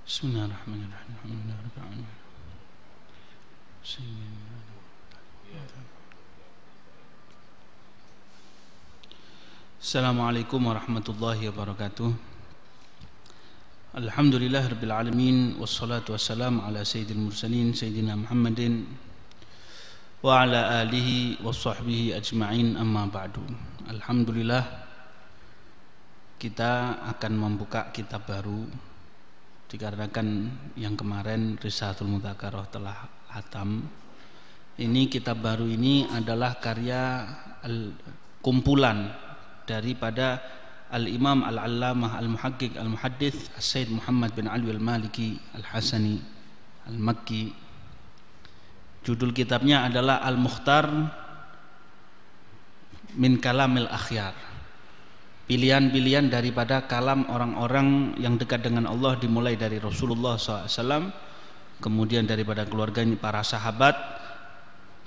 Bismillahirrahmanirrahim. Assalamualaikum warahmatullahi wabarakatuh. Alhamdulillahirabbil alamin wassalatu wassalamu ala sayyidil mursalin sayyidina Muhammadin wa ala alihi washabbihi ajma'in, amma ba'du. Alhamdulillah, kita akan membuka kitab baru dikarenakan yang kemarin Risalatul Mudzakarah telah hatam. Ini kitab baru ini adalah karya kumpulan daripada Al-Imam Al-Allamah Al-Muhaqqiq Al-Muhaddits Sayyid Muhammad bin Alwi Al-Maliki Al-Hasani Al-Makki. Judul kitabnya adalah Al-Mukhtar min Kalamil Akhyar, pilihan-pilihan daripada kalam orang-orang yang dekat dengan Allah, dimulai dari Rasulullah SAW, kemudian daripada keluarganya para sahabat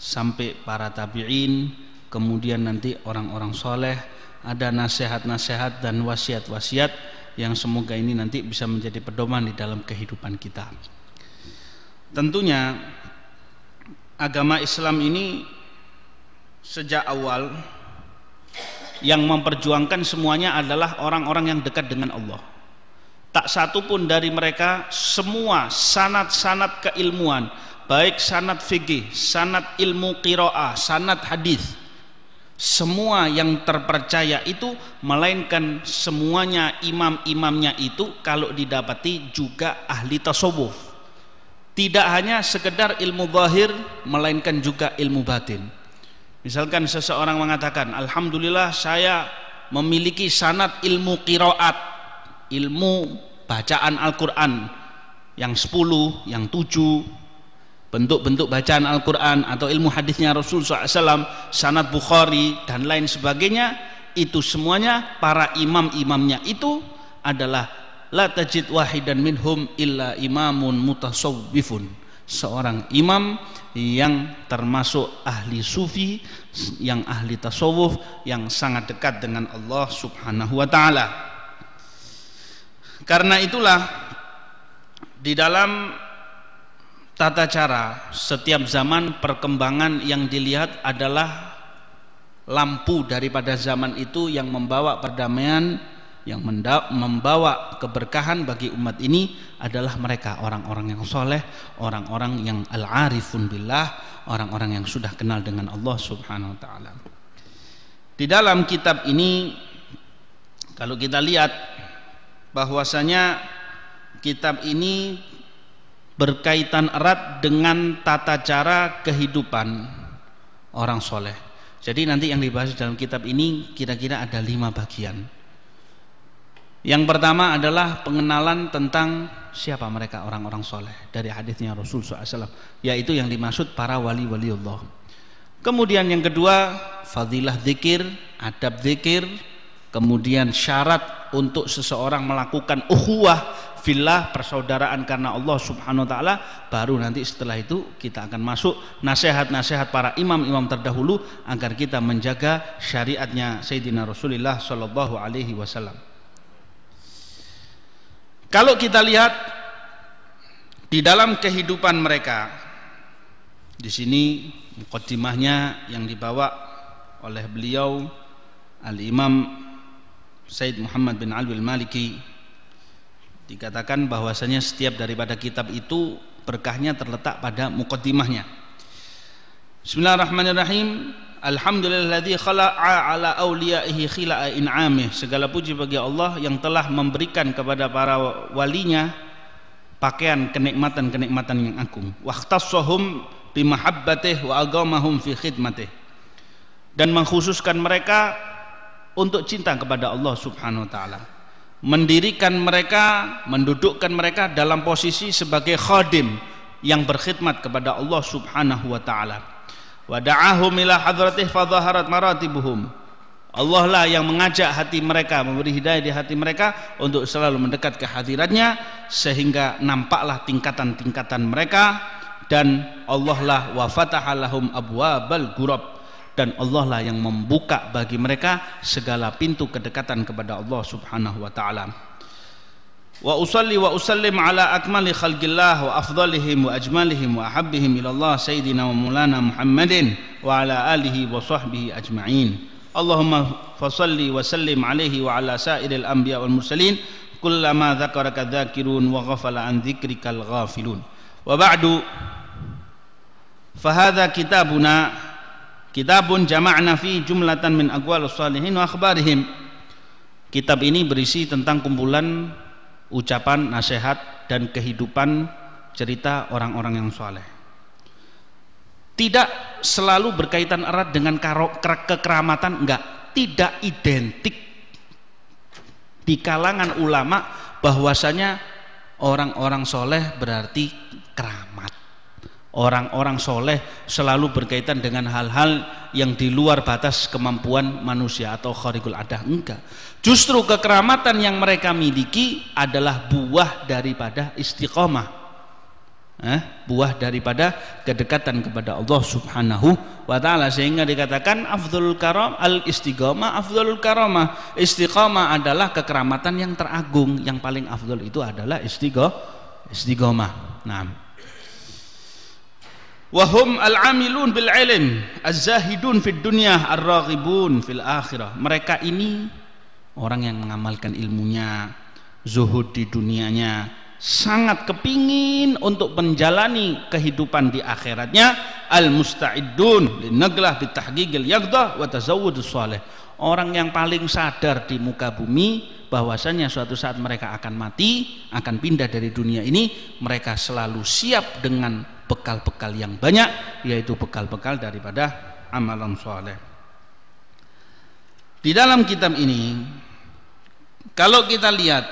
sampai para tabi'in, kemudian nanti orang-orang soleh. Ada nasihat-nasihat dan wasiat-wasiat yang semoga ini nanti bisa menjadi pedoman di dalam kehidupan kita. Tentunya agama Islam ini sejak awal yang memperjuangkan semuanya adalah orang-orang yang dekat dengan Allah. Tak satu pun dari mereka, semua sanad-sanad keilmuan, baik sanad fikih, sanad ilmu qiraah, sanad hadis, semua yang terpercaya itu, melainkan semuanya imam-imamnya itu kalau didapati juga ahli tasawuf. Tidak hanya sekedar ilmu zahir, melainkan juga ilmu batin. Misalkan seseorang mengatakan, alhamdulillah saya memiliki sanad ilmu qiraat, ilmu bacaan Al-Quran yang 10, yang 7, bentuk-bentuk bacaan Al-Quran atau ilmu hadisnya Rasul SAW, sanad Bukhari dan lain sebagainya. Itu semuanya para imam-imamnya itu adalah la tajid wahidan minhum illa imamun mutasawwifun, seorang imam yang termasuk ahli sufi, yang ahli tasawuf, yang sangat dekat dengan Allah Subhanahu wa ta'ala. Karena itulah di dalam tata cara setiap zaman, perkembangan yang dilihat adalah lampu daripada zaman itu yang membawa perdamaian, yang membawa keberkahan bagi umat ini adalah mereka, orang-orang yang soleh, orang-orang yang al-arifun billah, orang-orang yang sudah kenal dengan Allah Subhanahu wa ta'ala. Di dalam kitab ini kalau kita lihat bahwasanya kitab ini berkaitan erat dengan tata cara kehidupan orang soleh. Jadi nanti yang dibahas dalam kitab ini kira-kira ada 5 bagian. Yang pertama adalah pengenalan tentang siapa mereka orang-orang soleh dari hadisnya Rasul SAW, yaitu yang dimaksud para wali-wali Allah. Kemudian yang kedua, fadilah zikir, adab zikir, kemudian syarat untuk seseorang melakukan ukhuwah fillah, persaudaraan karena Allah Subhanahu wa ta'ala. Baru nanti setelah itu kita akan masuk nasihat-nasihat para imam-imam terdahulu agar kita menjaga syariatnya Sayyidina Rasulullah sallallahu alaihi wasallam. Kalau kita lihat di dalam kehidupan mereka, di sini muqaddimahnya yang dibawa oleh beliau Al-Imam Sayyid Muhammad bin Alwi Al-Maliki, dikatakan bahwasanya setiap daripada kitab itu berkahnya terletak pada muqaddimahnya. Bismillahirrahmanirrahim. Alhamdulillahilladzi khala'a ala awliyaihi khila'a in'amih. Segala puji bagi Allah yang telah memberikan kepada para walinya pakaian kenikmatan-kenikmatan yang agung. Wa ikhtassahum bimahabbatih wa aghamahum fi khidmatih. Dan mengkhususkan mereka untuk cinta kepada Allah Subhanahu wa ta'ala, mendirikan mereka, mendudukkan mereka dalam posisi sebagai khadim yang berkhidmat kepada Allah Subhanahu wa ta'ala. Wa da'ahum ila hadratih fadhaharat maratibuhum. Allah lah yang mengajak hati mereka, memberi hidayah di hati mereka untuk selalu mendekat ke hadiratnya, sehingga nampaklah tingkatan-tingkatan mereka. Dan Allah lah wa fataha lahum abwabal ghurab, dan Allah lah yang membuka bagi mereka segala pintu kedekatan kepada Allah Subhanahu wa ta'ala. Wa usalli wa usallim ala akmali khalqillah wa afdalihim wa ajmalihim wa ahabbihim ilallah sayyidina wa maulana Muhammadin wa ala alihi wa sahbihi ajma'in. Allahumma fasalli wa sallim alaihi wa ala sairil anbiya wal mursalin kullama dzakaraka dzakirun wa ghafala an dzikrikal ghafilun. Wa ba'du, fahadha kitabuna kitabun jama'na fi jumlatan min aqwalus salihin wa akhbarihim. Kitab ini berisi tentang kumpulan ucapan, nasihat, dan kehidupan cerita orang-orang yang soleh. Tidak selalu berkaitan erat dengan kekeramatan, enggak. Tidak identik di kalangan ulama bahwasanya orang-orang soleh berarti keramat. Orang-orang soleh selalu berkaitan dengan hal-hal yang di luar batas kemampuan manusia atau khariqul adah. Enggak. Justru kekeramatan yang mereka miliki adalah buah daripada istiqomah, buah daripada kedekatan kepada Allah Subhanahu wa ta'ala, sehingga dikatakan afdhalul karam al istiqomah afdhalul karamah. Istiqomah adalah kekeramatan yang teragung, yang paling afdhal itu adalah istiqomah. Nah, wahum al-amilun bil ilm az-zahidun fid dunya ar-raghibun fil akhirah. Mereka ini orang yang mengamalkan ilmunya, zuhud di dunianya, sangat kepingin untuk menjalani kehidupan di akhiratnya. Al-musta'iddun linaglah bitahqiqil yaqdah wa tazawwudus salih. Orang yang paling sadar di muka bumi bahwasanya suatu saat mereka akan mati, akan pindah dari dunia ini. Mereka selalu siap dengan bekal-bekal yang banyak, yaitu bekal-bekal daripada amalan soleh. Di dalam kitab ini, kalau kita lihat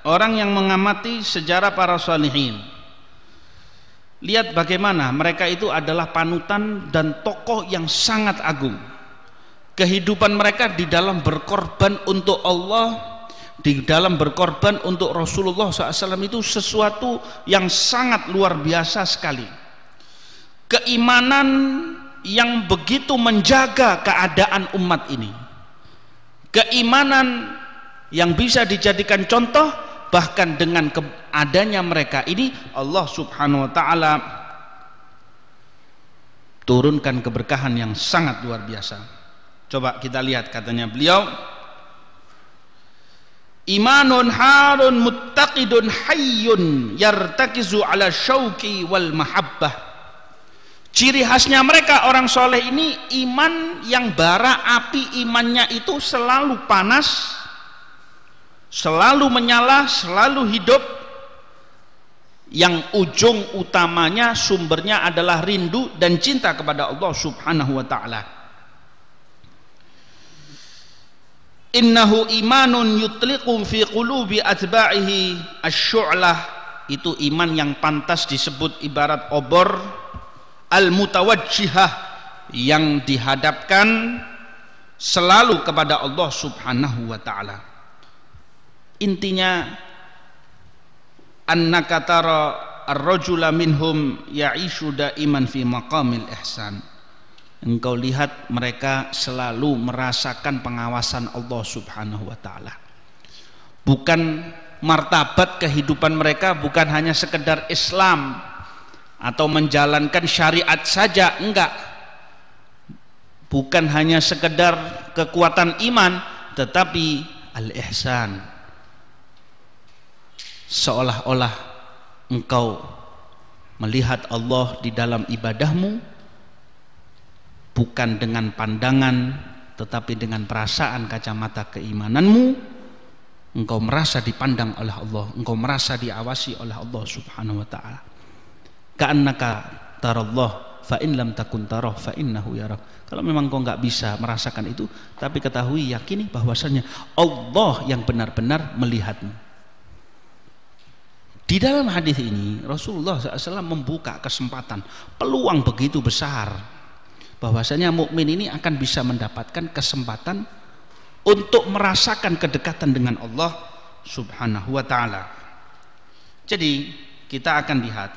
orang yang mengamati sejarah para salihin, lihat bagaimana mereka itu adalah panutan dan tokoh yang sangat agung. Kehidupan mereka di dalam berkorban untuk Allah, di dalam berkorban untuk Rasulullah SAW itu sesuatu yang sangat luar biasa sekali. Keimanan yang begitu menjaga keadaan umat ini, keimanan yang bisa dijadikan contoh. Bahkan dengan adanya mereka ini, Allah Subhanahu wa ta'ala turunkan keberkahan yang sangat luar biasa. Coba kita lihat, katanya beliau, imanun harun muttaqidun hayyun yartakizu ala syauqi wal mahabbah. Ciri khasnya mereka orang soleh ini iman yang bara api imannya itu selalu panas, selalu menyala, selalu hidup, yang ujung utamanya sumbernya adalah rindu dan cinta kepada Allah Subhanahu wa ta'ala. Innahu imanun yutliqu fi qulubi atba'ihi asy-syu'lah. Itu iman yang pantas disebut ibarat obor al-mutawajjihah, yang dihadapkan selalu kepada Allah Subhanahu wa ta'ala. Intinya, annaka tara ar-rajula minhum ya'ishu da'iman fi maqamil ihsan. Engkau lihat mereka selalu merasakan pengawasan Allah Subhanahu wa ta'ala. Bukan martabat kehidupan mereka bukan hanya sekedar Islam atau menjalankan syariat saja, enggak. Bukan hanya sekedar kekuatan iman, tetapi al-ihsan. Seolah-olah engkau melihat Allah di dalam ibadahmu bukan dengan pandangan, tetapi dengan perasaan kacamata keimananmu. Engkau merasa dipandang oleh Allah, engkau merasa diawasi oleh Allah Subhanahu wa ta'ala. Ka'annaka tarallah fa in lam takun tarah fa innahu yarah. Kalau memang kau enggak bisa merasakan itu, tapi ketahui, yakini bahwasanya Allah yang benar-benar melihatmu. Di dalam hadis ini Rasulullah SAW membuka kesempatan, peluang begitu besar bahwasanya mukmin ini akan bisa mendapatkan kesempatan untuk merasakan kedekatan dengan Allah Subhanahu wa ta'ala. Jadi kita akan lihat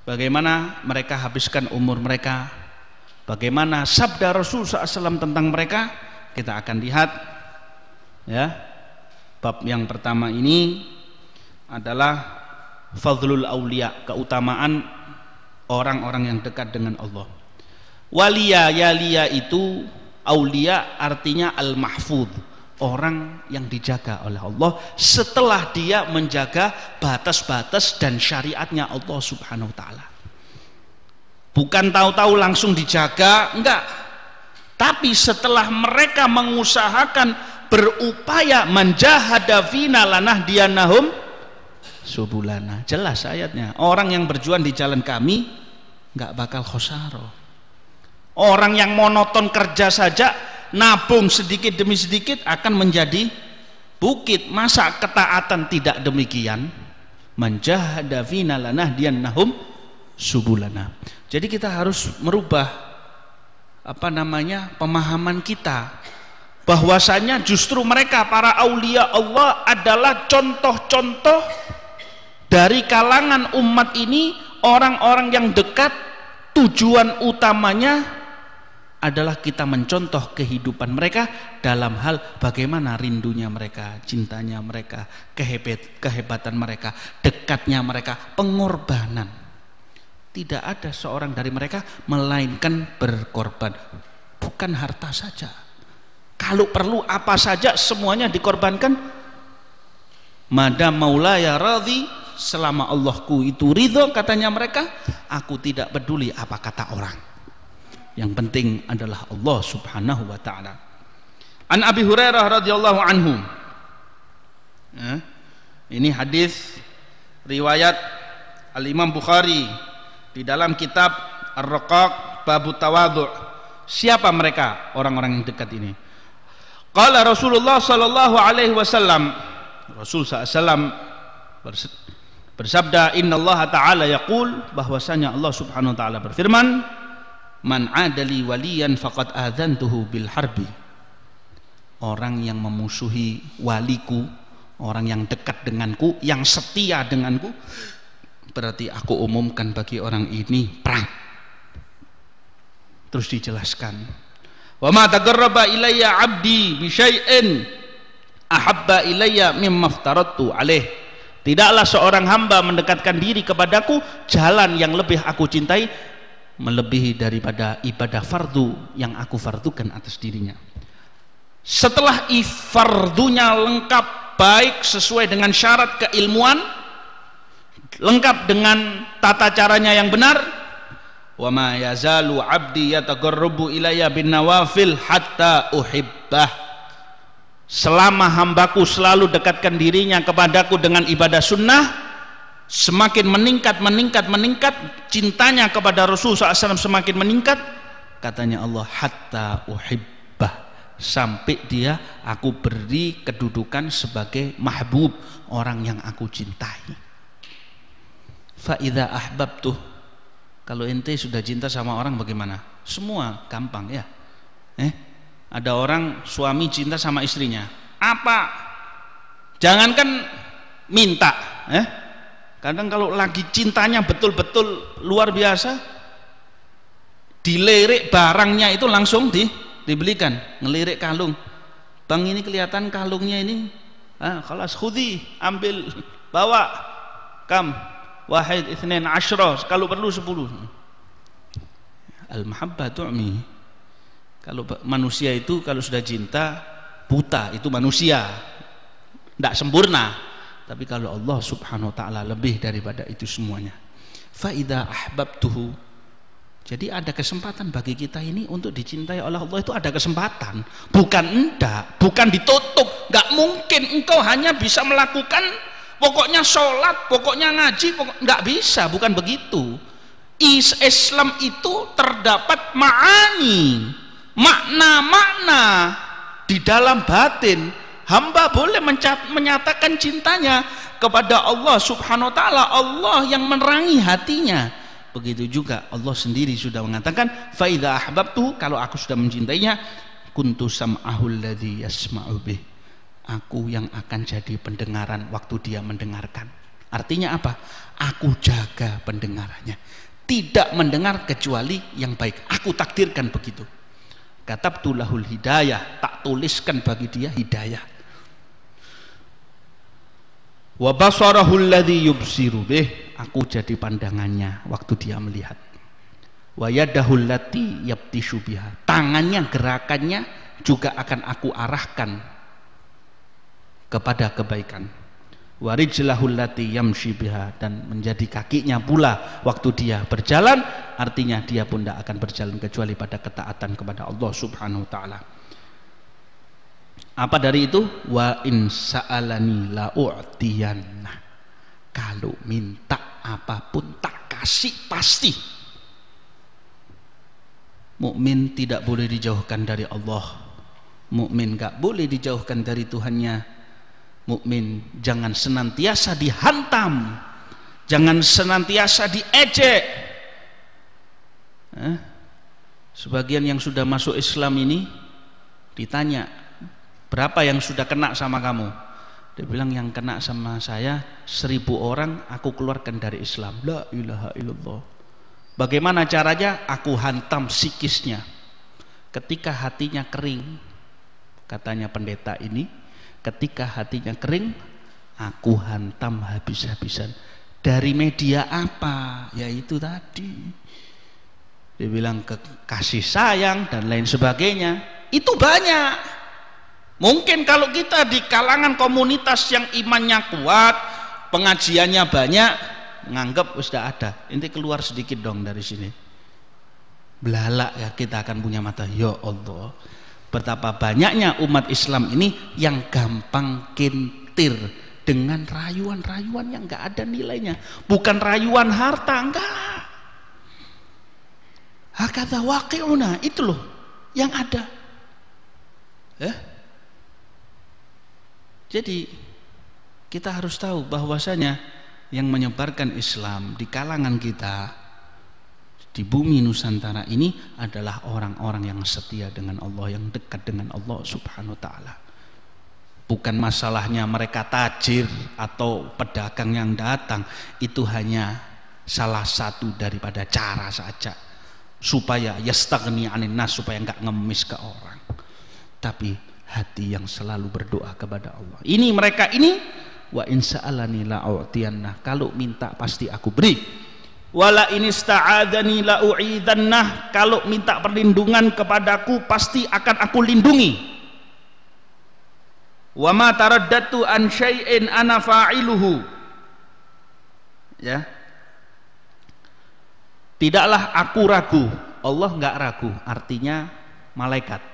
bagaimana mereka habiskan umur mereka, bagaimana sabda Rasul SAW tentang mereka. Kita akan lihat ya, bab yang pertama ini adalah fadlul aulia, keutamaan orang-orang yang dekat dengan Allah. Waliya yalia itu aulia artinya al-mahfudz, orang yang dijaga oleh Allah setelah dia menjaga batas-batas dan syariatnya Allah Subhanahu wa taala. Bukan tahu-tahu langsung dijaga, enggak. Tapi setelah mereka mengusahakan, berupaya, menjahada fina lanahdiyanahum subulana. Jelas ayatnya. Orang yang berjuang di jalan kami enggak bakal khosaro. Orang yang monoton kerja saja, nabung sedikit demi sedikit akan menjadi bukit. Masa ketaatan tidak demikian? Menjahada fina lanahdiyanahum subulana. Jadi kita harus merubah pemahaman kita, bahwasanya justru mereka para aulia Allah adalah contoh-contoh dari kalangan umat ini, orang-orang yang dekat. Tujuan utamanya adalah kita mencontoh kehidupan mereka dalam hal bagaimana rindunya mereka, cintanya mereka, kehebatan mereka, dekatnya mereka, pengorbanan. Tidak ada seorang dari mereka melainkan berkorban, bukan harta saja. Kalau perlu apa saja semuanya dikorbankan. Madam maulaya radhi, selama Allahku itu ridho, katanya mereka, aku tidak peduli apa kata orang. Yang penting adalah Allah Subhanahu wa taala. An Abi Hurairah radhiyallahu anhu. Ini hadis riwayat Al-Imam Bukhari di dalam kitab Ar-Raqaq Babut Tawadhu'. Siapa mereka orang-orang yang dekat ini? Qala Rasulullah sallallahu alaihi wasallam, Rasul sallallahu bersabda, innallaha ta'ala yaqul, bahwasanya Allah Subhanahu wa taala berfirman, man adali waliyan faqad adzantuhu bil harbi. Orang yang memusuhi waliku, orang yang dekat denganku, yang setia denganku, berarti aku umumkan bagi orang ini perang. Terus dijelaskan, wa ma taqarraba ilayya 'abdi bi syai'in ahabba ilayya mimma aftaradtu alaih. Tidaklah seorang hamba mendekatkan diri kepadaku jalan yang lebih aku cintai melebihi daripada ibadah fardu yang aku fardukan atas dirinya. Setelah fardunya lengkap, baik sesuai dengan syarat keilmuan, lengkap dengan tata caranya yang benar, wa ma yazalu 'abdi yataqarrabu ilayya bin nawafil hatta uhibbah. Selama hambaku selalu dekatkan dirinya kepadaku dengan ibadah sunnah, semakin meningkat cintanya kepada Rasul SAW semakin meningkat, katanya Allah, hatta uhibbah, sampai dia aku beri kedudukan sebagai mahbub, orang yang aku cintai. Fa'idha ahbabtuh, kalau ente sudah cinta sama orang bagaimana? Semua gampang ya. Ada orang suami cinta sama istrinya, apa? Jangankan minta, kadang kalau lagi cintanya betul-betul luar biasa, dilirik barangnya itu langsung dibelikan, ngelirik kalung. Bang, ini kelihatan kalungnya ini, khalas khudhi, ambil, bawa, kam wahid itsnain asyra, kalau perlu 10. Al-mahabbah tu'mi. Kalau manusia itu kalau sudah cinta buta, itu manusia, tidak sempurna. Tapi kalau Allah Subhanahu wa taala lebih daripada itu semuanya. Fa idza ahbabtuhu, jadi ada kesempatan bagi kita ini untuk dicintai oleh Allah, itu ada kesempatan, bukan enggak, bukan ditutup. Enggak mungkin engkau hanya bisa melakukan pokoknya sholat, pokoknya ngaji, nggak bisa, bukan begitu. Islam itu terdapat ma'ani, makna-makna di dalam batin. Hamba boleh menyatakan cintanya kepada Allah Subhanahu wa taala, Allah yang menerangi hatinya. Begitu juga Allah sendiri sudah mengatakan, fa idza ahbabtu, kalau aku sudah mencintainya, kuntu sam'ahul ladzi yasma'u bih, aku yang akan jadi pendengaran waktu dia mendengarkan. Artinya apa? Aku jaga pendengarannya, tidak mendengar kecuali yang baik. Aku takdirkan begitu. Katabtu lahul hidayah, tak tuliskan bagi dia hidayah. Wa basarahu alladhi yubsiru bih, aku jadi pandangannya waktu dia melihat. Wa yadahu allati yabtishu biha, tangannya, gerakannya juga akan aku arahkan kepada kebaikan. Wa rijlahu allati yamshi biha, dan menjadi kakinya pula waktu dia berjalan, artinya dia pun tidak akan berjalan kecuali pada ketaatan kepada Allah Subhanahu wa taala. Apa dari itu? Wa in sa'alani la u'tiyanna, kalau minta apapun tak kasih pasti. Mukmin tidak boleh dijauhkan dari Allah. Mukmin gak boleh dijauhkan dari Tuhannya. Mukmin jangan senantiasa dihantam, jangan senantiasa diejek. Sebagian yang sudah masuk Islam ini ditanya, berapa yang sudah kena sama kamu? Dia bilang, yang kena sama saya 1000 orang aku keluarkan dari Islam. La ilaha illallah. Bagaimana caranya? Aku hantam psikisnya. Ketika hatinya kering, katanya pendeta ini, ketika hatinya kering, aku hantam habis-habisan. Dari media apa? Ya itu tadi. Dia bilang kasih sayang dan lain sebagainya. Itu banyak. Mungkin kalau kita di kalangan komunitas yang imannya kuat, pengajiannya banyak, nganggap sudah ada, inti keluar sedikit dong dari sini, belalak ya kita akan punya mata. Ya Allah, betapa banyaknya umat Islam ini yang gampang kintir dengan rayuan-rayuan yang nggak ada nilainya. Bukan rayuan harta, enggak. Hakadha waqi'una, itu loh yang ada. Jadi kita harus tahu bahwasanya yang menyebarkan Islam di kalangan kita di bumi Nusantara ini adalah orang-orang yang setia dengan Allah, yang dekat dengan Allah Subhanahu wa taala. Bukan masalahnya mereka tajir atau pedagang yang datang, itu hanya salah satu daripada cara saja supaya yastaghni 'anin nas, supaya enggak ngemis ke orang. Tapi hati yang selalu berdoa kepada Allah. Ini mereka ini, wa in sa'alani la u'tiyanna, kalau minta pasti aku beri. Wala in ista'adani la u'idzannah, kalau minta perlindungan kepadaku pasti akan aku lindungi. Wa ma taraddatu an syai'in ana fa'iluhu, ya, tidaklah aku ragu. Allah enggak ragu, artinya malaikat.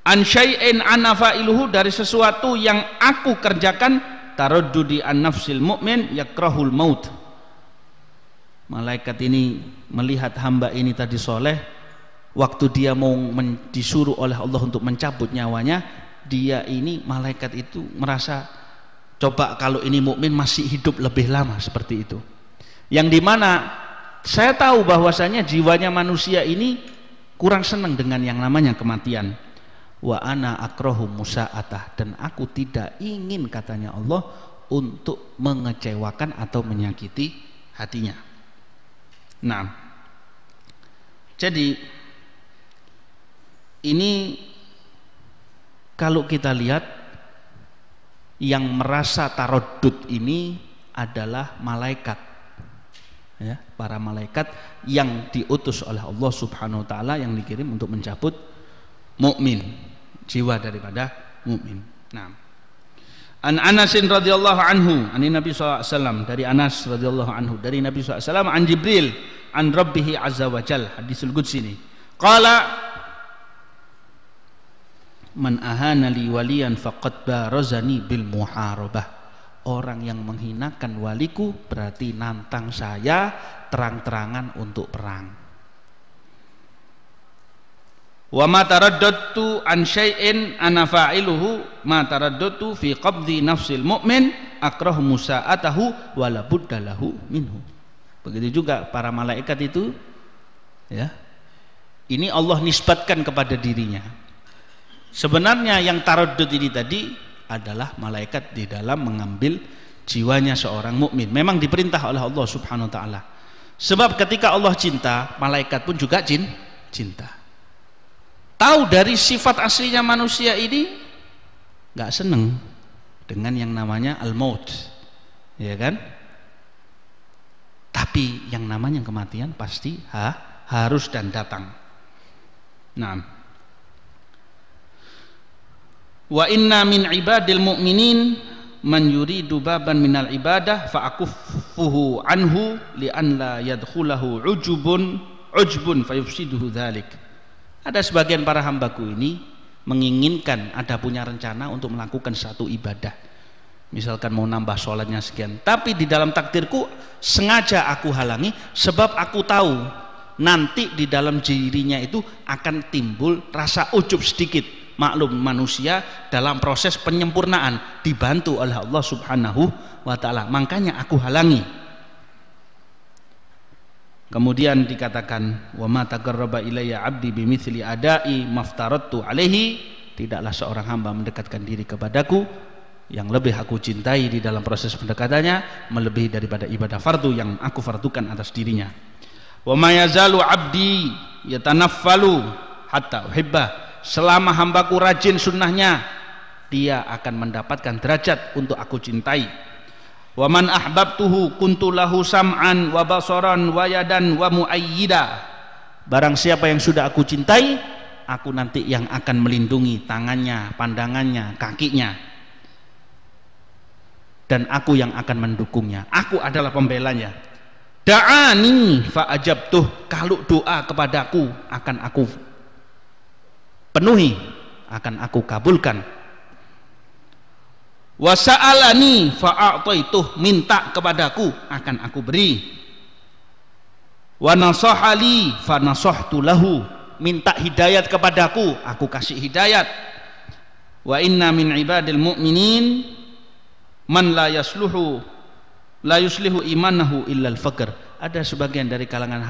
An syai'in ana fa'iluhu, dari sesuatu yang aku kerjakan, taraddudi an nafsil mu'min yakrahul maut. Malaikat ini melihat hamba ini tadi soleh, waktu dia mau disuruh oleh Allah untuk mencabut nyawanya, dia ini, malaikat itu merasa, coba kalau ini mukmin masih hidup lebih lama, seperti itu. Yang dimana saya tahu bahwasanya jiwanya manusia ini kurang senang dengan yang namanya kematian. Wa ana akrahu musa'atah, dan aku tidak ingin, katanya Allah, untuk mengecewakan atau menyakiti hatinya. Nah, jadi ini kalau kita lihat, yang merasa taraddud ini adalah malaikat, ya, para malaikat yang diutus oleh Allah Subhanahu wa taala, yang dikirim untuk mencabut mukmin, jiwa daripada mukmin. Nah, an Anas radhiyallahu anhu, an Nabi SAW, dari Anas radhiyallahu anhu, dari Nabi SAW, an Jibril, an Rabbih azza wa jal, hadisul qudsi ini. Qala man ahana li waliyan faqad barazani bil muharabah, orang yang menghinakan waliku berarti nantang saya terang-terangan untuk perang. Wa ma taraddadtu an syai'in ana fa'iluhu ma taraddadtu fi qabdi nafsil mu'min akrahu musa'atahu wala buddalahu minhu. Begitu juga para malaikat itu, ya, ini Allah nisbatkan kepada dirinya. Sebenarnya yang taraddud ini tadi adalah malaikat di dalam mengambil jiwanya seorang mukmin. Memang diperintah oleh Allah Subhanahu wa taala. Sebab ketika Allah cinta, malaikat pun juga cinta. Tahu dari sifat aslinya manusia ini nggak seneng dengan yang namanya al-maut, ya kan? Tapi yang namanya kematian pasti harus dan datang. Nah, wa inna min ibadil mu'minin man yuridu baban minal ibadah fa'akuffuhu anhu li'an la yadkhulahu ujbun fayufsiduhu dhalik. Ada sebagian para hambaku ini menginginkan, ada punya rencana untuk melakukan satu ibadah, misalkan mau nambah sholatnya sekian, tapi di dalam takdirku sengaja aku halangi sebab aku tahu nanti di dalam dirinya itu akan timbul rasa ujub sedikit. Maklum, manusia dalam proses penyempurnaan dibantu oleh Allah Subhanahu wa ta'ala, makanya aku halangi. Kemudian dikatakan, wa ma taqarraba ilayya 'abdi bimithli ada'i maftaradtu alaihi, tidaklah seorang hamba mendekatkan diri kepadaku yang lebih aku cintai di dalam proses pendekatannya melebihi daripada ibadah fardu yang aku fardukan atas dirinya. Wa ma yazalu 'abdi yatanaffalu hatta uhibbah, selama hambaku rajin sunnahnya dia akan mendapatkan derajat untuk aku cintai. Wa man ahbabtuhu kuntu lahu sam'an wa basaran wa yadan wa muayyida, barang siapa yang sudah aku cintai, aku nanti yang akan melindungi tangannya, pandangannya, kakinya, dan aku yang akan mendukungnya, aku adalah pembelanya. Da'ani fa ajabtuh, kalau doa kepadaku akan aku penuhi, akan aku kabulkan. Wa sa'alani fa'a'taituh, minta kepadaku akan aku beri. Wa nasahali fa nasahtu lahu, minta hidayat kepadaku aku kasih hidayat. Wa inna min ibadil mu'minin man la yuslihu imanahu illal faqr, ada sebagian dari kalangan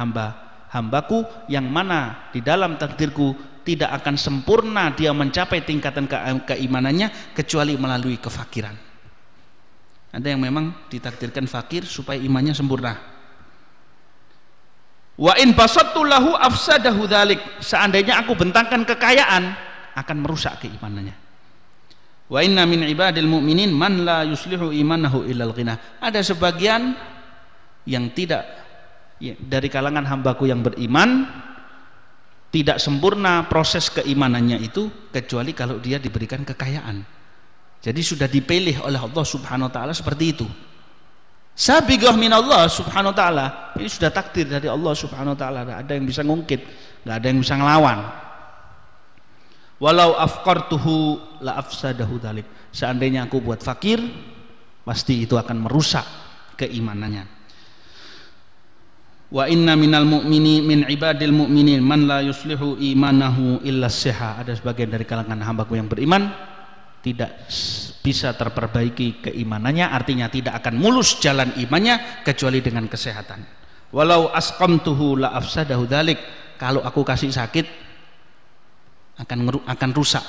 hambaku yang mana di dalam takdirku tidak akan sempurna dia mencapai tingkatan keimanannya kecuali melalui kefakiran. Ada yang memang ditakdirkan fakir supaya imannya sempurna. Wa in basattu lahu afsadahu dzalik, seandainya aku bentangkan kekayaan akan merusak keimanannya. Wa inna min ibadil mu'minin man la yuslihu imanahu illal ghina, ada sebagian yang tidak dari kalangan hambaku yang beriman tidak sempurna proses keimanannya itu kecuali kalau dia diberikan kekayaan. Jadi sudah dipilih oleh Allah Subhanahu wa ta'ala seperti itu. Sabiqah minallah Subhanahu wa ta'ala, ini sudah takdir dari Allah Subhanahu wa ta'ala, tidak ada yang bisa ngungkit, tidak ada yang bisa ngelawan. Walau afqartuhu la afsadahu dzalik, seandainya aku buat fakir pasti itu akan merusak keimanannya. Wa inna minal mu'mini min ibadil mu'minin man la yuslihu imanahu illa siha, ada sebagian dari kalangan hambaku yang beriman tidak bisa terperbaiki keimanannya, artinya tidak akan mulus jalan imannya kecuali dengan kesehatan. Walau asqamtuhu la afsadahu dzalik, kalau aku kasih sakit akan rusak.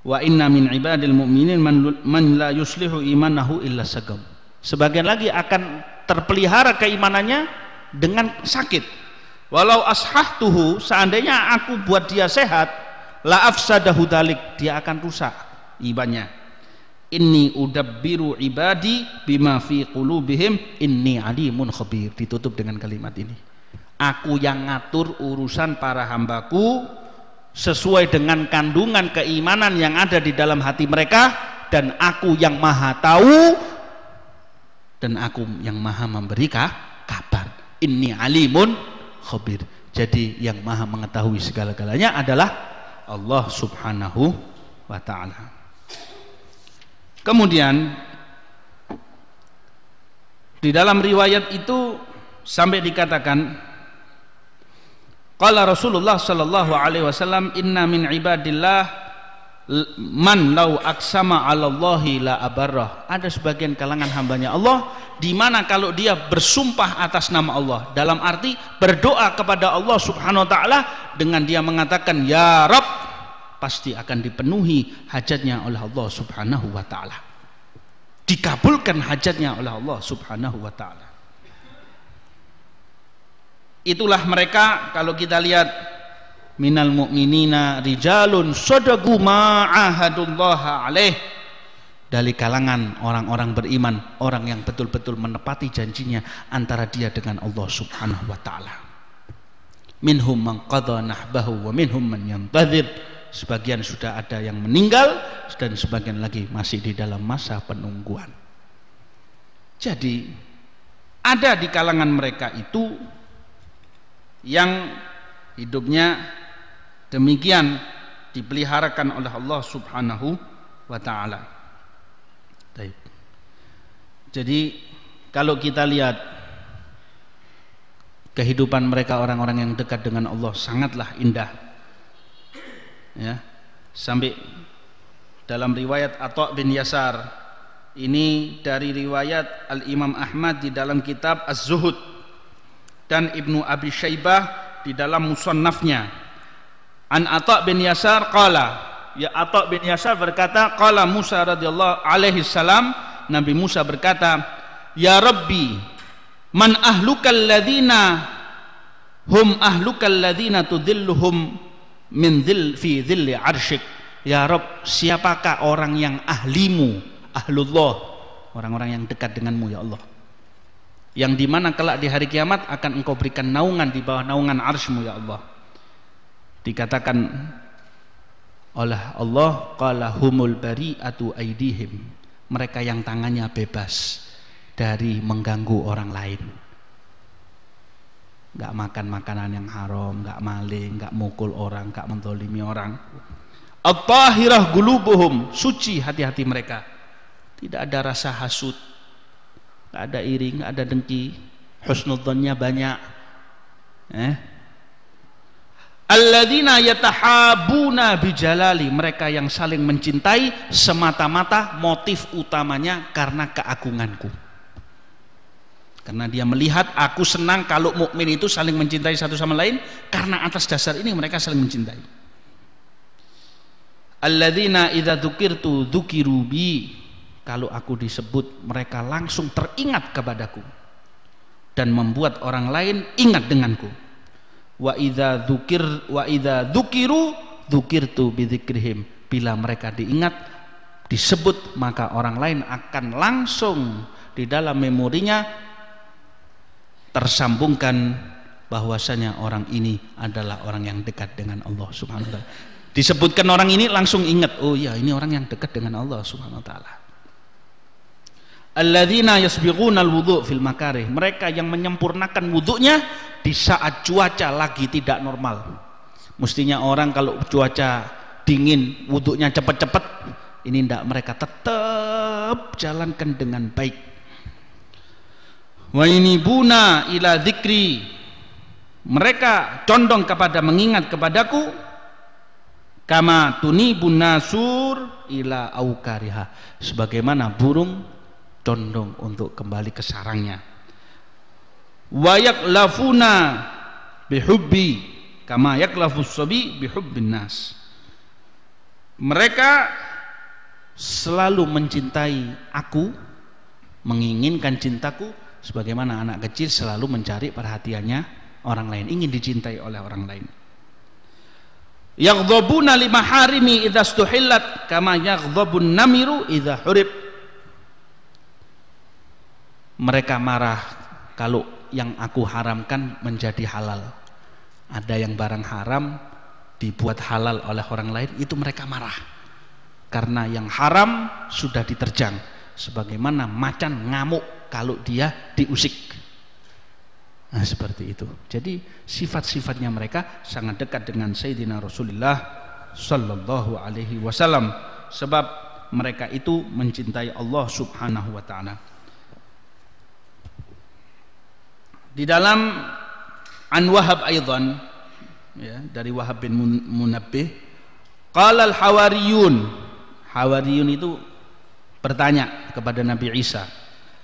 Wa inna min ibadil mu'minin man la yuslihu imanahu illa sagam, sebagian lagi akan terpelihara keimanannya dengan sakit. Walau ashahtuhu, seandainya aku buat dia sehat, la afsadahu dzalik, dia akan rusak imannya. Inni udabbiru ibadi bima fi qulubihim inni alimun khabir, ditutup dengan kalimat ini. Aku yang ngatur urusan para hambaku sesuai dengan kandungan keimanan yang ada di dalam hati mereka, dan aku yang maha tahu dan aku yang maha memberi kabar. Inni alimun khabir, jadi yang maha mengetahui segala-galanya adalah Allah Subhanahu wa ta'ala. Kemudian di dalam riwayat itu sampai dikatakan, qala Rasulullah sallallahu alaihi wasallam, inna min ibadillah man lau aksama 'alallahi la abarrah, ada sebagian kalangan hambanya Allah di mana kalau dia bersumpah atas nama Allah, dalam arti berdoa kepada Allah Subhanahu wa ta'ala dengan dia mengatakan ya Rabb, pasti akan dipenuhi hajatnya oleh Allah Subhanahu wa ta'ala, dikabulkan hajatnya oleh Allah Subhanahu wa ta'ala. Itulah mereka, kalau kita lihat, minal mu'minina rijalun sadaqu ma ahadullaha alaih dari kalangan orang-orang beriman, orang yang betul-betul menepati janjinya antara dia dengan Allah Subhanahu wa taala. Minhum man qadha nahbahu wa minhum man yantazir. Sebagian sudah ada yang meninggal dan sebagian lagi masih di dalam masa penungguan. Jadi ada di kalangan mereka itu yang hidupnya demikian dipeliharakan oleh Allah Subhanahu wa taala. Jadi kalau kita lihat kehidupan mereka, orang-orang yang dekat dengan Allah sangatlah indah, ya. Sampai dalam riwayat Atha bin Yasar, ini dari riwayat Al-Imam Ahmad di dalam kitab Az-Zuhud dan Ibnu Abi Syaibah di dalam Musannafnya, an Atha bin Yasar qala, ya Atha bin Yasar berkata, qala Musa radhiyallahu alaihi salam, Nabi Musa berkata, ya Rabbi, man ahlukal ladzina hum ahlukal ladzina tudhilluhum min dhil fi dhilli arsyik. Ya Rabb, siapakah orang yang ahlimu, ahlullah, orang-orang yang dekat denganmu ya Allah, yang dimana kelak di hari kiamat akan engkau berikan naungan di bawah naungan arsy-Mu ya Allah. Dikatakan oleh Allah, qala humul bari'atu aidihim, mereka yang tangannya bebas dari mengganggu orang lain, nggak makan makanan yang haram, nggak maling, nggak mukul orang, nggak menzalimi orang. At-tahirah qulubuhum, suci hati-hati mereka, tidak ada rasa hasud, nggak ada iri, nggak ada dengki, husnudzannya banyak. Alladzina yatahabuna bijalali, mereka yang saling mencintai semata-mata motif utamanya karena keagunganku. Karena dia melihat aku senang kalau mukmin itu saling mencintai satu sama lain, karena atas dasar ini mereka saling mencintai. Alladzina idza dzukirtu dzukiru bi, kalau aku disebut mereka langsung teringat kepadaku dan membuat orang lain ingat denganku. Wa idza dzukiru dzukirtu bidzikrihim, bila mereka diingat disebut maka orang lain akan langsung di dalam memorinya tersambungkan bahwasanya orang ini adalah orang yang dekat dengan Allah Subhanahu wa taala. Disebutkan orang ini langsung ingat, oh ya ini orang yang dekat dengan Allah Subhanahu wa taala. Alladzina yasbighuna alwudu' fil makarih, mereka yang menyempurnakan wudunya di saat cuaca lagi tidak normal. Mestinya orang kalau cuaca dingin wudunya cepat-cepat, ini tidak, mereka tetap jalankan dengan baik. Wa inibuna ila dzikri, mereka condong kepada mengingat kepadaku, kama tunibun nasur ila aukariha, sebagaimana burung condong untuk kembali ke sarangnya. Wa yaklafuna bihubbi kama yaklafus sabi bihubbin nas, mereka selalu mencintai aku, menginginkan cintaku sebagaimana anak kecil selalu mencari perhatiannya orang lain, ingin dicintai oleh orang lain. Yaghdhabuna limaharimi idza stuhillat kama yaghdhabun namiru idza hurib, mereka marah kalau yang aku haramkan menjadi halal. Ada yang barang haram dibuat halal oleh orang lain, itu mereka marah karena yang haram sudah diterjang, sebagaimana macan ngamuk kalau dia diusik. Nah seperti itu. Jadi sifat-sifatnya mereka sangat dekat dengan Sayyidina Rasulullah Sallallahu Alaihi Wasallam, sebab mereka itu mencintai Allah Subhanahu Wa Taala. Di dalam An Wahab aidan, ya, dari Wahab bin Munabbih, qala al-hawariyun, hawariyun itu bertanya kepada Nabi Isa,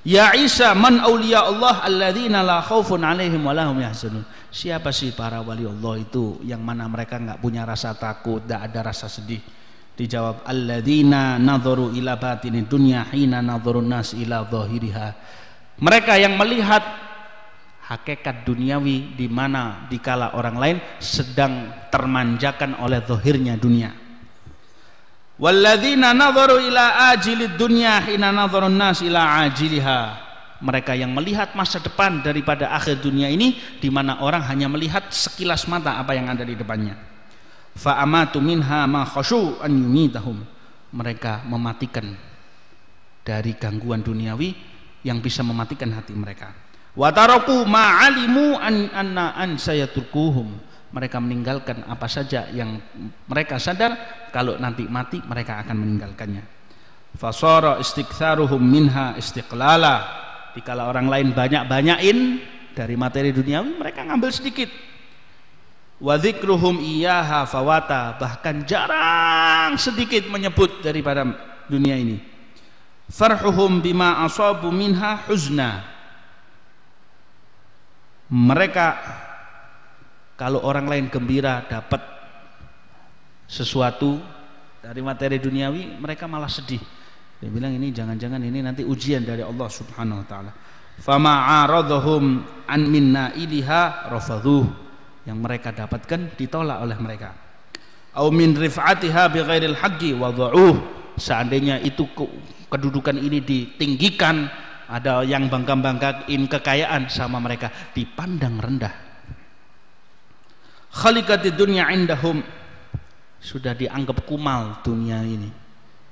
ya Isa, man awliya Allah alladzina la khaufun alaihim wa lahum yahzanun, siapa sih para wali Allah itu yang mana mereka enggak punya rasa takut, enggak ada rasa sedih? Dijawab, alladzina nadharu ila batini dunya hina nadharun nas ila zahiriha, mereka yang melihat hakikat duniawi di mana dikala orang lain sedang termanjakan oleh zahirnya dunia. Walladzina nadharu ila ajilid dunya hina nadharun nas ila ajiliha. Mereka yang melihat masa depan daripada akhir dunia ini, di mana orang hanya melihat sekilas mata apa yang ada di depannya. Fa amatu minha ma khashu an yumitahum. Mereka mematikan dari gangguan duniawi yang bisa mematikan hati mereka. Wa taraku ma alimu an sayatrukuhum. Mereka meninggalkan apa saja yang mereka sadar kalau nanti mati mereka akan meninggalkannya. Fasara istiktsaruhum minha istiqlala. Dikala orang lain banyak-banyakin dari materi duniawi, mereka ngambil sedikit. Wa dzikruhum iyyaha fawata, bahkan jarang sedikit menyebut daripada dunia ini. Farhuhum bima asabu minha huzna. Mereka kalau orang lain gembira dapat sesuatu dari materi duniawi, mereka malah sedih. Dia bilang ini jangan-jangan ini nanti ujian dari Allah Subhanahu wa taala. Fama aradhum an minna iliha rafadhuh. Yang mereka dapatkan ditolak oleh mereka. Au min rif'atiha bighairil haqqi wada'uh. Seandainya itu kedudukan ini ditinggikan, ada yang bangga-banggain kekayaan sama mereka, dipandang rendah. Khaliqatid dunya indahum, sudah dianggap kumal dunia ini.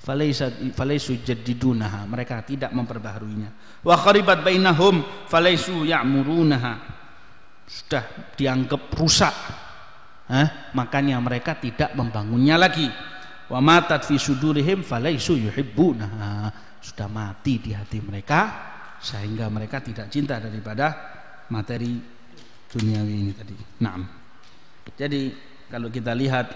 Falaisu jaddidunaha, mereka tidak memperbaharuinya. Wa kharibat bainahum falaisu ya'murunaha, sudah dianggap rusak. Makanya mereka tidak membangunnya lagi. Wa matat fi sudurihim falaisu yuhibbunaha, sudah mati di hati mereka sehingga mereka tidak cinta daripada materi duniawi ini tadi. Naam. Jadi kalau kita lihat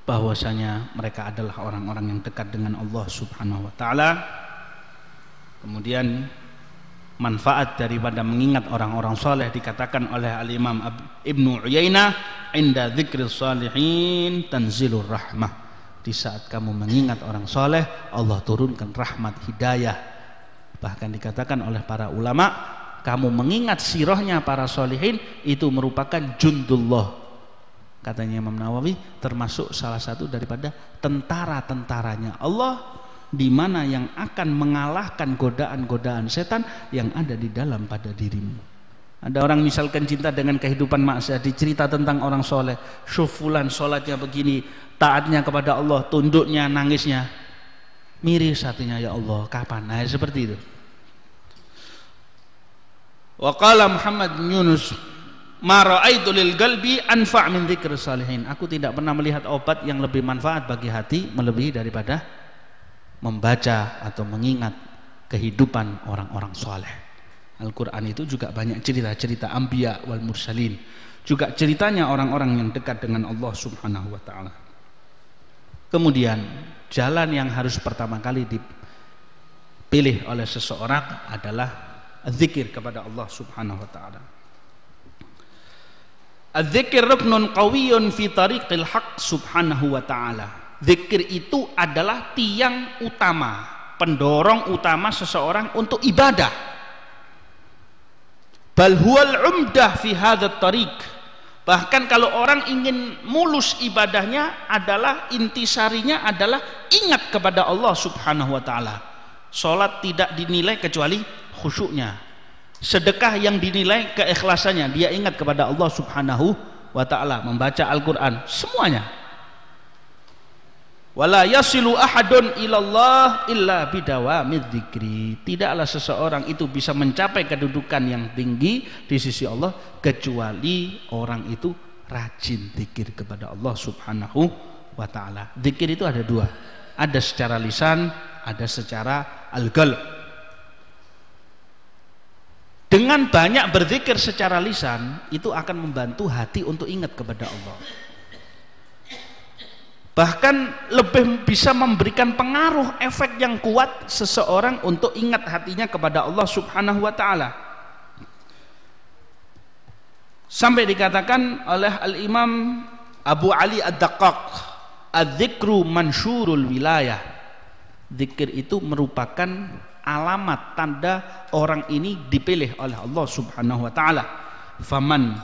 bahwasanya mereka adalah orang-orang yang dekat dengan Allah Subhanahu wa taala, kemudian manfaat daripada mengingat orang-orang saleh dikatakan oleh Al-Imam Ibnu Uyainah, inda dzikris salihin tanzilur rahmah. Di saat kamu mengingat orang saleh, Allah turunkan rahmat hidayah. Bahkan dikatakan oleh para ulama, kamu mengingat sirahnya para salihin itu merupakan jundullah. Katanya Imam Nawawi, termasuk salah satu daripada tentara-tentaranya Allah, di mana yang akan mengalahkan godaan-godaan setan yang ada di dalam pada dirimu. Ada orang misalkan cinta dengan kehidupan maksiat, dicerita tentang orang soleh, syufulan sholatnya begini, taatnya kepada Allah, tunduknya, nangisnya, miris hatinya, ya Allah kapan? Nah seperti itu. Wa qala Muhammad bin Yunus, ma ra'aitu lil qalbi anfa' min dzikri salihin. Aku tidak pernah melihat obat yang lebih manfaat bagi hati melebihi daripada membaca atau mengingat kehidupan orang-orang saleh. Al-Quran itu juga banyak cerita-cerita anbiya wal mursalin, juga ceritanya orang-orang yang dekat dengan Allah Subhanahu wa taala. Kemudian jalan yang harus pertama kali dipilih oleh seseorang adalah zikir kepada Allah Subhanahu wa taala. Az-zikir ruknun qawiyyun fi tariqil haq Subhanahu wa taala. Zikir itu adalah tiang utama, pendorong utama seseorang untuk ibadah. Bal huwal umdah fi hadzal tariq. Bahkan kalau orang ingin mulus ibadahnya adalah intisarinya adalah ingat kepada Allah Subhanahu wa taala. Salat tidak dinilai kecuali khusyuknya. Sedekah yang dinilai keikhlasannya, dia ingat kepada Allah Subhanahu wa taala, membaca Al-Qur'an, semuanya. Wala yasilu ahadun ilallah illa bidawamid dzikri. Tidaklah seseorang itu bisa mencapai kedudukan yang tinggi di sisi Allah kecuali orang itu rajin zikir kepada Allah Subhanahu wa taala. Zikir itu ada dua, ada secara lisan, ada secara al-qalb. Dengan banyak berzikir secara lisan itu akan membantu hati untuk ingat kepada Allah. Bahkan lebih bisa memberikan pengaruh efek yang kuat seseorang untuk ingat hatinya kepada Allah Subhanahu wa taala. Sampai dikatakan oleh Al-Imam Abu Ali Ad-Daqqaq, "Adz-dzikru mansyurul wilayah." Zikir itu merupakan alamat tanda orang ini dipilih oleh Allah Subhanahu wa taala. Faman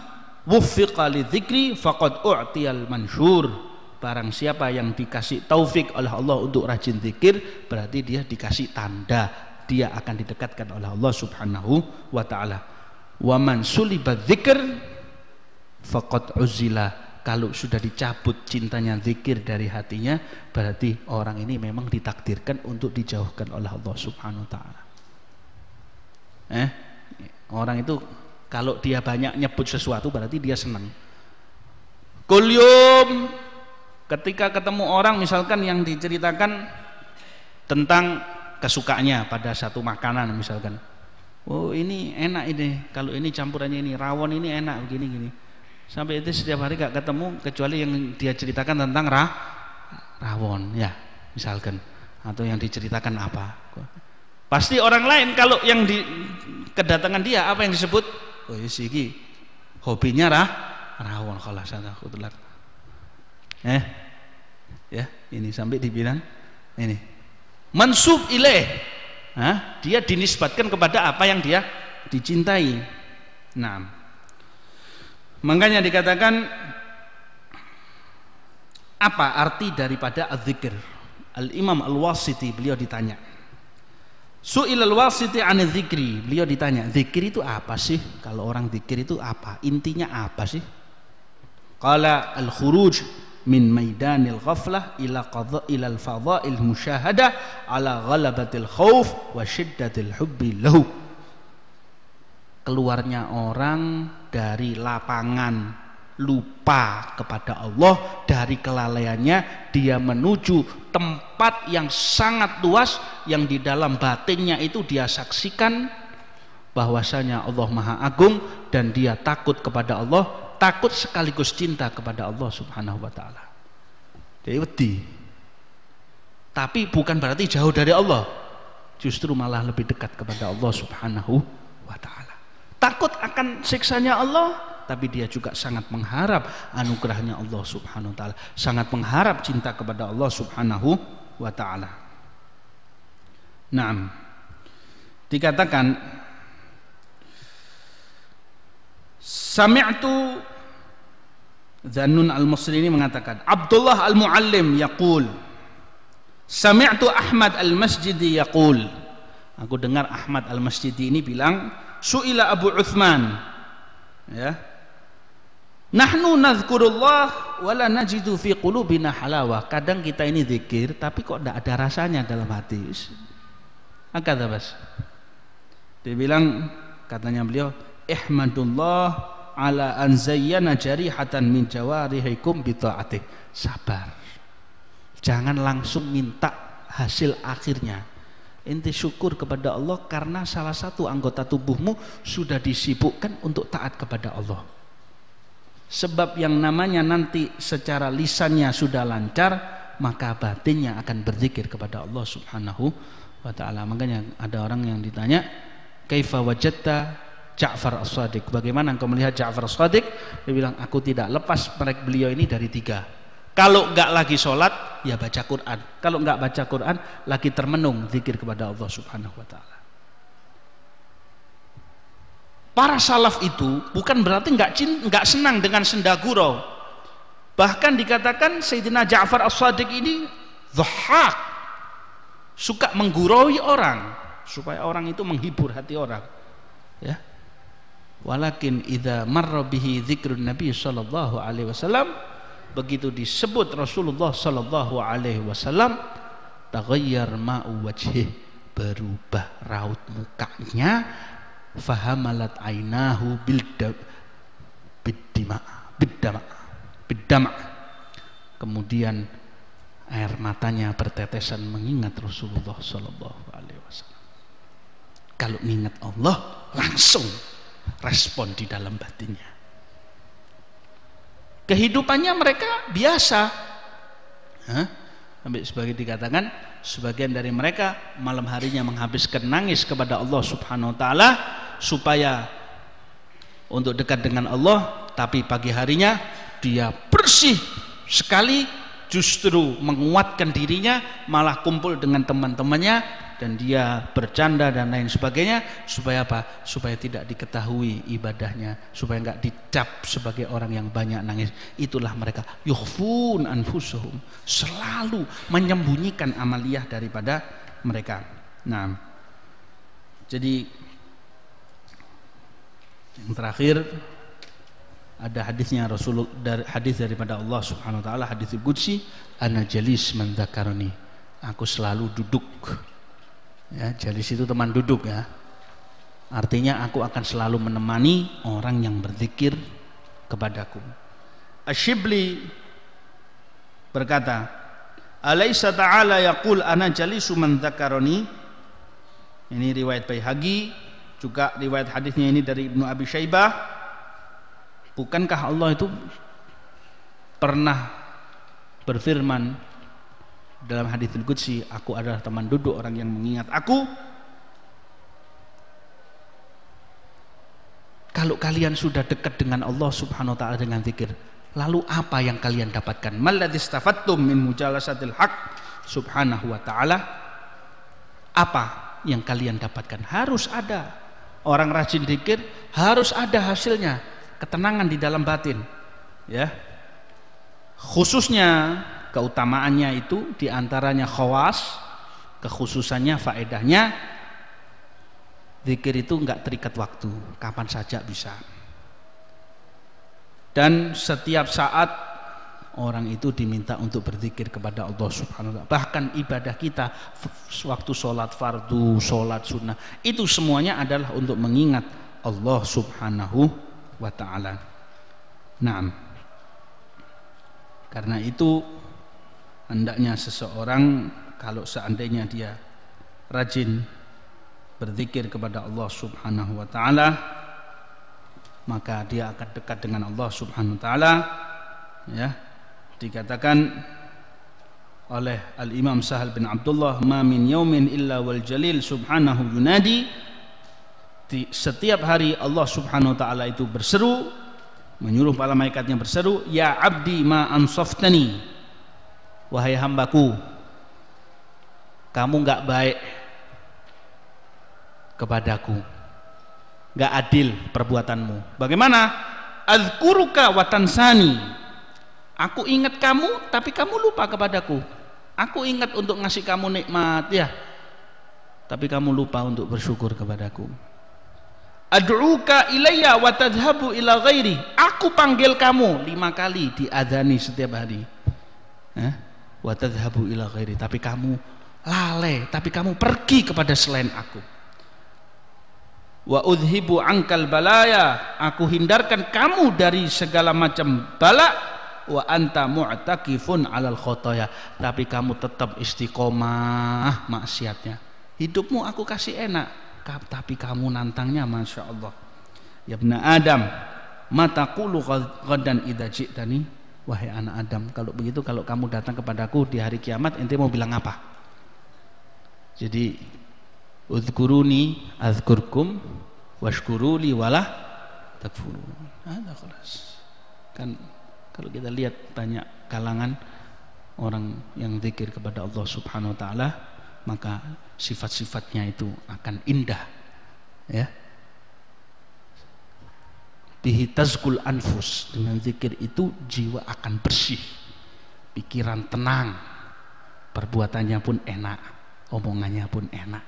wuffiqa lidzikri faqad u'tiyal mansyur. Barang siapa yang dikasih taufik oleh Allah untuk rajin zikir, berarti dia dikasih tanda, dia akan didekatkan oleh Allah Subhanahu wa taala. Wa man suliba dzikr faqad uzila. Kalau sudah dicabut cintanya zikir dari hatinya, berarti orang ini memang ditakdirkan untuk dijauhkan oleh Allah Subhanahu wa taala. Orang itu kalau dia banyak nyebut sesuatu berarti dia senang. Kulyum, ketika ketemu orang misalkan yang diceritakan tentang kesukaannya pada satu makanan misalkan, oh ini enak ini, kalau ini campurannya ini rawon ini enak begini-gini. Sampai itu setiap hari gak ketemu kecuali yang dia ceritakan tentang rawon ya misalkan, atau yang diceritakan apa. Pasti orang lain kalau yang di kedatangan dia apa yang disebut, oh ya sih hobinya rawon khalas kebetulan. Ya ini sampai dibilang ini mansub ilaih, dia dinisbatkan kepada apa yang dia dicintai. Nah, makanya dikatakan apa arti daripada az-zikr? Al-Imam Al-Wasiti beliau ditanya, Su'il al-Wasiti 'an dzikri, beliau ditanya, zikir itu apa sih? Kalau orang zikir itu apa? Intinya apa sih? Qala al-khuruj min maidanil ghaflah ila al-fadha'il musyahadah ala ghalabatil khauf wa syiddatil hubbi lahu. Keluarnya orang dari lapangan lupa kepada Allah, dari kelalaiannya dia menuju tempat yang sangat luas yang di dalam batinnya itu dia saksikan bahwasanya Allah Maha Agung dan dia takut kepada Allah, takut sekaligus cinta kepada Allah Subhanahu wa taala. Jadi wedi. Tapi bukan berarti jauh dari Allah, justru malah lebih dekat kepada Allah Subhanahu wa taala. Takut akan siksanya Allah, tapi dia juga sangat mengharap anugerahnya Allah Subhanahu wa taala, sangat mengharap cinta kepada Allah Subhanahu wa taala. Naam. Dikatakan sami'tu Dzannun al-Musri ini mengatakan, Abdullah al-Muallim yaqul, sami'tu Ahmad al-Masjidi yaqul, aku dengar Ahmad al-Masjidi ini bilang, su'ila Abu Uthman, ya, nahnu nadhkurullah wala najidu fi qulubina halawah. Kadang kita ini zikir tapi kok tidak ada rasanya dalam hati. Kata bas, dia bilang, katanya beliau, ihmadullah ala an zayyana jarihatan min jawarihikum bi ta'atih. Sabar, jangan langsung minta hasil akhirnya. Inti syukur kepada Allah karena salah satu anggota tubuhmu sudah disibukkan untuk taat kepada Allah. Sebab yang namanya nanti secara lisannya sudah lancar, maka batinnya akan berzikir kepada Allah Subhanahu wa taala. Makanya ada orang yang ditanya, kaifa wajadta Ja'far As-Shadiq, bagaimana engkau melihat Ja'far As-Shadiq? Dia bilang, aku tidak lepas beliau ini dari tiga. Kalau enggak lagi sholat, ya baca Quran. Kalau enggak baca Quran, lagi termenung zikir kepada Allah Subhanahu wa taala. Para salaf itu bukan berarti enggak senang dengan senda gurau. Bahkan dikatakan Sayyidina Ja'far As-Shadiq ini dhahhak, suka mengguraui orang supaya orang itu menghibur hati orang. Ya. Walakin idza marra bihi dzikrun Nabi sallallahu alaihi wasallam, begitu disebut Rasulullah sallallahu alaihi wasallam, taghayyar ma'u wajhih, berubah raut mukanya, fahamalat ainahu bidama, kemudian air matanya bertetesan mengingat Rasulullah sallallahu alaihi wasallam. Kalau ingat Allah langsung respon di dalam batinnya. Kehidupannya mereka biasa. Sampai sebagai dikatakan, sebagian dari mereka malam harinya menghabiskan nangis kepada Allah Subhanahu wa taala supaya untuk dekat dengan Allah, tapi pagi harinya dia bersih sekali, justru menguatkan dirinya, malah kumpul dengan teman-temannya dan dia bercanda dan lain sebagainya, supaya apa? Supaya tidak diketahui ibadahnya, supaya enggak dicap sebagai orang yang banyak nangis. Itulah mereka yukhfun anfusuhum, selalu menyembunyikan amaliyah daripada mereka. Nah, jadi yang terakhir ada hadisnya Rasulullah, hadis daripada Allah Subhanahu wa taala, hadis qudsi, ana jalis man dzakarani, aku selalu duduk. Ya, jalis itu teman duduk ya. Artinya aku akan selalu menemani orang yang berzikir kepadaku. Asy-Syibli berkata, alaisa ta'ala yaqul ana jalisu man dzakarani. Ini riwayat Baihaqi, juga riwayat hadisnya ini dari Ibnu Abi Syaibah. Bukankah Allah itu pernah berfirman dalam haditsul qudsi, aku adalah teman duduk orang yang mengingat aku? Kalau kalian sudah dekat dengan Allah Subhanahu wa taala dengan zikir, lalu apa yang kalian dapatkan? Malladzi istafattum min mujalasatil haq subhanahu wa taala. Apa yang kalian dapatkan? Harus ada. Orang rajin zikir harus ada hasilnya, ketenangan di dalam batin, ya. Khususnya keutamaannya itu diantaranya khawas, kekhususannya, faedahnya, zikir itu enggak terikat waktu, kapan saja bisa, dan setiap saat orang itu diminta untuk berzikir kepada Allah Subhanahu wa taala. Bahkan ibadah kita waktu sholat fardu, sholat sunnah, itu semuanya adalah untuk mengingat Allah Subhanahu wa ta'ala. Naam. Karena itu hendaknya seseorang kalau seandainya dia rajin berzikir kepada Allah Subhanahu wa ta'ala, maka dia akan dekat dengan Allah Subhanahu wa ta'ala. Ya, dikatakan oleh Al-Imam Sahal bin Abdullah, ma min yaumin illa wal jalil subhanahu yunadi. Setiap hari Allah Subhanahu wa taala itu berseru, menyuruh para malaikatnya berseru, ya abdi ma ansaftani, wahai hambaku, kamu enggak baik kepadaku, enggak adil perbuatanmu. Bagaimana? Azkuruka wa tansani, aku ingat kamu tapi kamu lupa kepadaku. Aku ingat untuk ngasih kamu nikmat ya, tapi kamu lupa untuk bersyukur kepadaku. Ad'uka ilayya wa tadhhabu ila ghairi, aku panggil kamu 5 kali diadzani setiap hari, wa tadhhabu ila ghairi, tapi kamu lalai, tapi kamu pergi kepada selain aku. Wa udhibu ankal balaya, aku hindarkan kamu dari segala macam bala. Wa anta mu'takifun alal khotoya, tapi kamu tetap istiqomah maksiatnya. Hidupmu aku kasih enak, tapi kamu nantangnya, masya Allah. Ya ibna Adam, mataqulu ghadan idza ji'tani, wahai anak Adam, kalau begitu, kalau kamu datang kepadaku di hari kiamat, ente mau bilang apa? Jadi udhkuruni azkurkum washkuruli wala takfurun. Ada kelas. Kan kalau kita lihat banyak kalangan orang yang zikir kepada Allah Subhanahu wa taala, maka sifat-sifatnya itu akan indah, ya. Bihi tazkul anfus, dengan zikir itu jiwa akan bersih, pikiran tenang, perbuatannya pun enak, omongannya pun enak.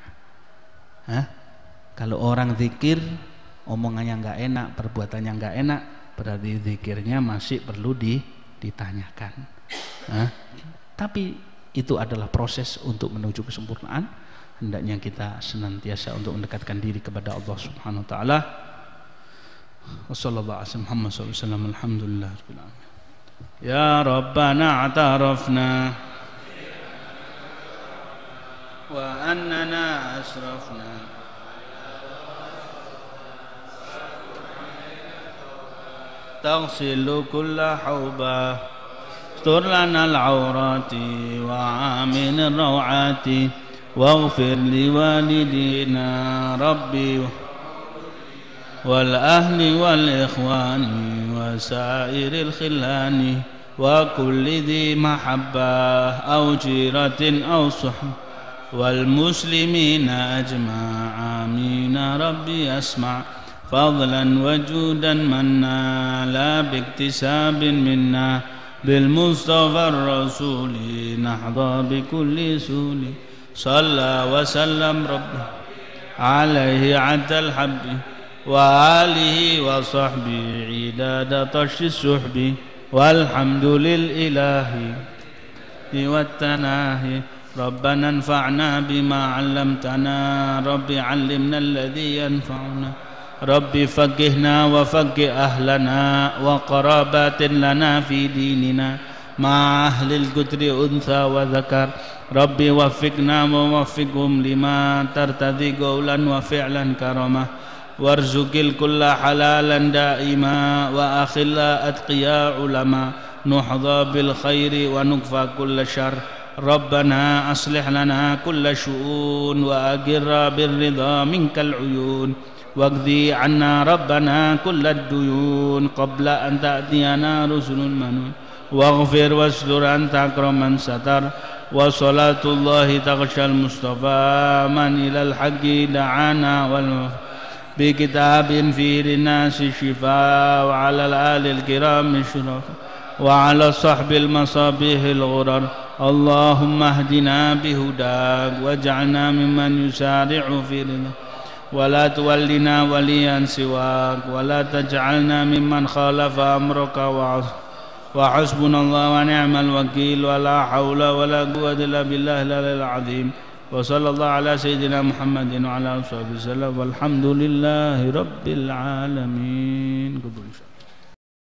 Kalau orang zikir omongannya nggak enak, perbuatannya nggak enak, berarti zikirnya masih perlu ditanyakan. Tapi itu adalah proses untuk menuju kesempurnaan. Hendaknya kita senantiasa untuk mendekatkan diri kepada Allah Subhanahu wa taala. Wassallallahu ala Muhammad sallallahu alaihi wasallam. Alhamdulillah rabbil alamin. Ya Rabbana atarafna wa annana asrafna taghsilu kulla hawba astur lana al-awrati wa amin ar-rawati واغفر لوالدينا ربي والأهل والإخوان وسائر الخلان وكل ذي محبة أو جيرة أو صحبة والمسلمين أجمع آمين ربي أسمع فضلا وجودا منا لا باكتساب منا بالمصطفى الرسول نحظى بكل سول صلى وسلم ربي عليه عد الحب وآله وصحبه عداد طش السحب والحمد للإله والتناهي ربنا انفعنا بما علمتنا رب علمنا الذي ينفعنا رب فقهنا وفقه أهلنا وقرابات لنا في ديننا مع أهل القدر أنثى وذكر رب وفقنا ووفقهم لما ترتضي قولا وفعلا كرمه وارزق الكل حلالا دائما وأخلا أتقياء علما نحظى بالخير ونكفى كل شر ربنا أصلح لنا كل شؤون وأقر بالرضا منك العيون واقضي عنا ربنا كل الديون قبل أن تأتينا رسل منون واغفر واستر أنت أكرم من ستر وصلاة الله تغشى المصطفى من إلى الحق دعانا بكتاب فيه للناس الشفاء وعلى الآل الكرام الشرف وعلى الصحب المصابيح الغرر اللهم اهدنا بهداك واجعلنا ممن يسارع في رضاك ولا تولنا وليا سواك ولا تجعلنا ممن خالف أمرك وحسبنا الله ونعم الوكيل ولا حول ولا قوة إلا بالله العلي العظيم وصلى الله على سيدنا محمد وعلى آله وصحبه وسلم والحمد لله رب العالمين.